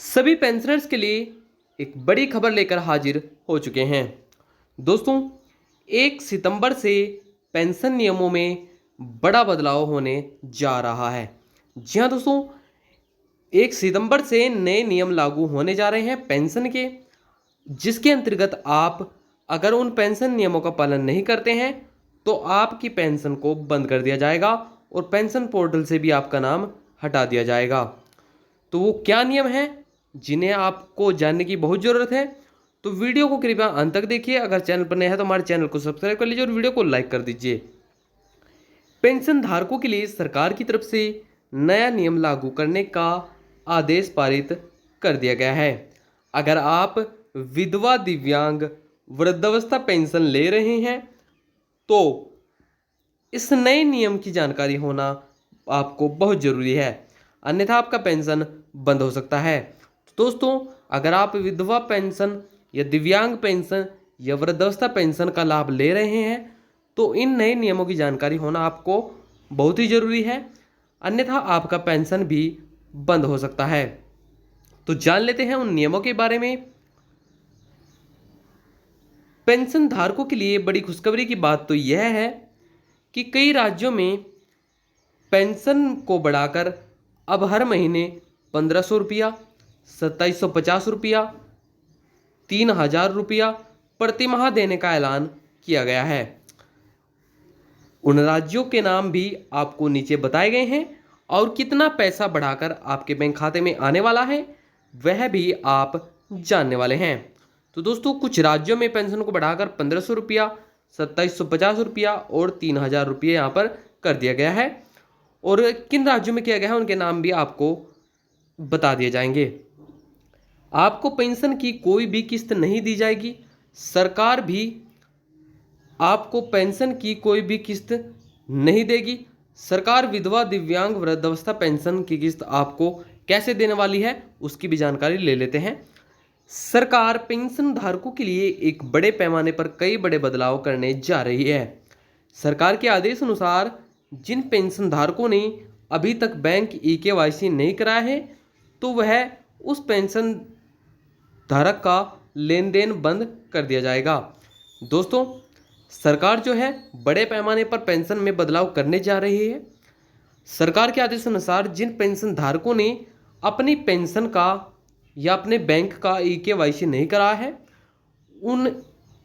सभी पेंशनर्स के लिए एक बड़ी खबर लेकर हाजिर हो चुके हैं। दोस्तों, 1 सितंबर से पेंशन नियमों में बड़ा बदलाव होने जा रहा है। जी हाँ दोस्तों, 1 सितंबर से नए नियम लागू होने जा रहे हैं पेंशन के, जिसके अंतर्गत आप अगर उन पेंशन नियमों का पालन नहीं करते हैं तो आपकी पेंशन को बंद कर दिया जाएगा और पेंशन पोर्टल से भी आपका नाम हटा दिया जाएगा। तो वो क्या नियम हैं जिन्हें आपको जानने की बहुत ज़रूरत है, तो वीडियो को कृपया अंत तक देखिए। अगर चैनल पर नए हैं तो हमारे चैनल को सब्सक्राइब कर लीजिए और वीडियो को लाइक कर दीजिए। पेंशन धारकों के लिए सरकार की तरफ से नया नियम लागू करने का आदेश पारित कर दिया गया है। अगर आप विधवा, दिव्यांग, वृद्धावस्था पेंशन ले रहे हैं तो इस नए नियम की जानकारी होना आपको बहुत ज़रूरी है, अन्यथा आपका पेंशन बंद हो सकता है। तो दोस्तों, अगर आप विधवा पेंशन या दिव्यांग पेंशन या वृद्धावस्था पेंशन का लाभ ले रहे हैं तो इन नए नियमों की जानकारी होना आपको बहुत ही ज़रूरी है, अन्यथा आपका पेंशन भी बंद हो सकता है। तो जान लेते हैं उन नियमों के बारे में। पेंशन धारकों के लिए बड़ी खुशखबरी की बात तो यह है कि कई राज्यों में पेंशन को बढ़ाकर अब हर महीने 1500 रुपया, 2750 रुपया, 3000 रुपया प्रति माह देने का ऐलान किया गया है। उन राज्यों के नाम भी आपको नीचे बताए गए हैं और कितना पैसा बढ़ाकर आपके बैंक खाते में आने वाला है वह भी आप जानने वाले हैं। तो दोस्तों, कुछ राज्यों में पेंशन को बढ़ाकर 1500 रुपया, 2750 रुपया और 3000 रुपये यहाँ पर कर दिया गया है, और किन राज्यों में किया गया है उनके नाम भी आपको बता दिए जाएंगे। आपको पेंशन की कोई भी किस्त नहीं दी जाएगी। सरकार भी आपको पेंशन की कोई भी किस्त नहीं देगी। सरकार विधवा, दिव्यांग, वृद्धावस्था पेंशन की किस्त आपको कैसे देने वाली है उसकी भी जानकारी ले लेते हैं। सरकार पेंशन धारकों के लिए एक बड़े पैमाने पर कई बड़े बदलाव करने जा रही है। सरकार के आदेश अनुसार जिन पेंशन धारकों ने अभी तक बैंक ई-केवाईसी नहीं कराया है तो वह उस पेंशन धारक का लेन देन बंद कर दिया जाएगा। दोस्तों, सरकार जो है बड़े पैमाने पर पेंशन में बदलाव करने जा रही है। सरकार के आदेश अनुसार जिन पेंशन धारकों ने अपनी पेंशन का या अपने बैंक का ई-केवाईसी नहीं कराया है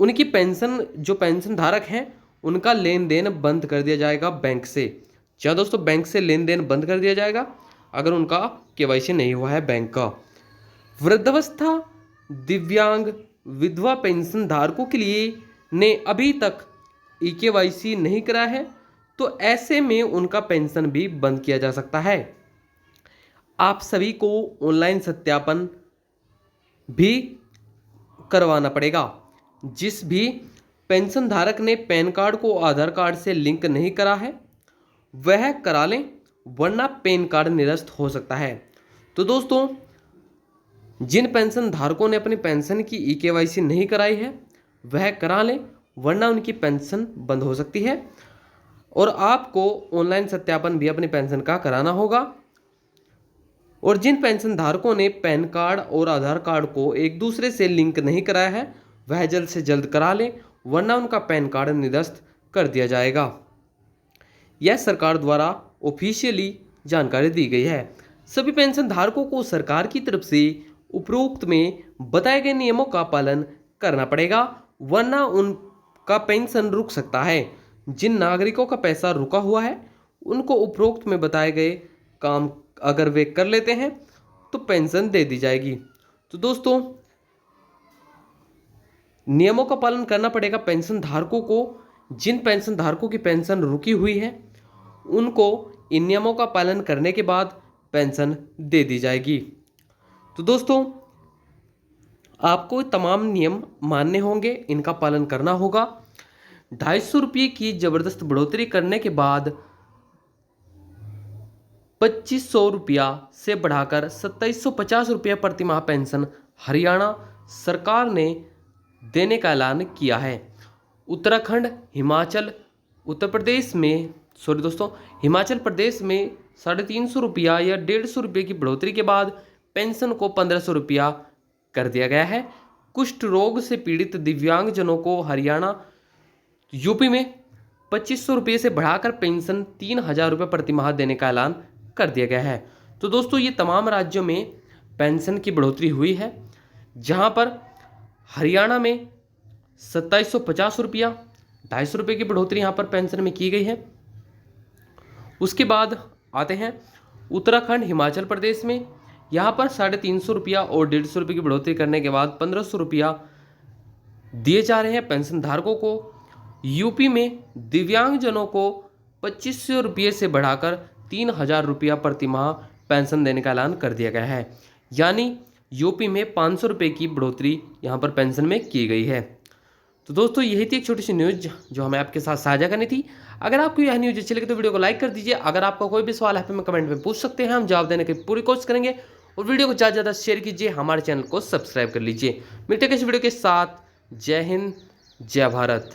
उनकी पेंशन, जो पेंशन धारक हैं उनका लेन देन बंद कर दिया जाएगा बैंक से। क्या दोस्तों, बैंक से लेन देन बंद कर दिया जाएगा अगर उनका केवाईसी नहीं हुआ है बैंक का। वृद्धावस्था, दिव्यांग, विधवा पेंशन धारकों के लिए ने अभी तक ई-केवाईसी नहीं करा है तो ऐसे में उनका पेंशन भी बंद किया जा सकता है। आप सभी को ऑनलाइन सत्यापन भी करवाना पड़ेगा। जिस भी पेंशन धारक ने पैन कार्ड को आधार कार्ड से लिंक नहीं करा है वह करा लें, वरना पैन कार्ड निरस्त हो सकता है। तो दोस्तों, जिन पेंशन धारकों ने अपनी पेंशन की ई-केवाईसी नहीं कराई है वह करा लें, वरना उनकी पेंशन बंद हो सकती है। और आपको ऑनलाइन सत्यापन भी अपनी पेंशन का कराना होगा। और जिन पेंशन धारकों ने पैन कार्ड और आधार कार्ड को एक दूसरे से लिंक नहीं कराया है वह जल्द से जल्द करा लें, वरना उनका पैन कार्ड निरस्त कर दिया जाएगा। यह सरकार द्वारा ऑफिशियली जानकारी दी गई है। सभी पेंशन धारकों को सरकार की तरफ से उपरोक्त में बताए गए नियमों का पालन करना पड़ेगा, वरना उनका पेंशन रुक सकता है। जिन नागरिकों का पैसा रुका हुआ है उनको उपरोक्त में बताए गए काम अगर वे कर लेते हैं तो पेंशन दे दी जाएगी। तो दोस्तों, नियमों का पालन करना पड़ेगा पेंशन धारकों को। जिन पेंशन धारकों की पेंशन रुकी हुई है उनको इन नियमों का पालन करने के बाद पेंशन दे दी जाएगी। तो दोस्तों, आपको तमाम नियम मानने होंगे, इनका पालन करना होगा। 250 रुपये की ज़बरदस्त बढ़ोतरी करने के बाद 2500 रुपया से बढ़ाकर 2750 रुपया प्रति माह पेंशन हरियाणा सरकार ने देने का ऐलान किया है। उत्तराखंड, हिमाचल प्रदेश में 350 रुपया या 150 रुपये की बढ़ोतरी के बाद पेंशन को 1500 रुपया कर दिया गया है। कुष्ठ रोग से पीड़ित दिव्यांगजनों को हरियाणा यूपी में 2500 रुपये से बढ़ाकर पेंशन 3000 रुपये प्रति माह देने का ऐलान कर दिया गया है। तो दोस्तों ये तमाम राज्यों में पेंशन की बढ़ोतरी हुई है, जहां पर हरियाणा में 2750 रुपया 250 रुपये की बढ़ोतरी यहाँ पर पेंशन में की गई है। उसके बाद आते हैं उत्तराखंड हिमाचल प्रदेश में, यहाँ पर 350 रुपया और 150 रुपये की बढ़ोतरी करने के बाद 1500 रुपया दिए जा रहे हैं पेंशन धारकों को। यूपी में दिव्यांगजनों को 2500 रुपये से बढ़ाकर 3000 रुपया प्रति माह पेंशन देने का ऐलान कर दिया गया है। यानी यूपी में 500 रुपये की बढ़ोतरी यहाँ पर पेंशन में की गई है। तो दोस्तों यही थी एक छोटी सी न्यूज़ जो हमें आपके साथ साझा करनी थी। अगर आपको यह न्यूज़ अच्छी लगी तो वीडियो को लाइक कर दीजिए। अगर आपका कोई भी सवाल है तो हमें कमेंट में पूछ सकते हैं, हम जवाब देने की पूरी कोशिश करेंगे। और वीडियो को ज़्यादा से ज़्यादा शेयर कीजिए, हमारे चैनल को सब्सक्राइब कर लीजिए। मिलते हैं इस वीडियो के साथ। जय हिंद, जय भारत।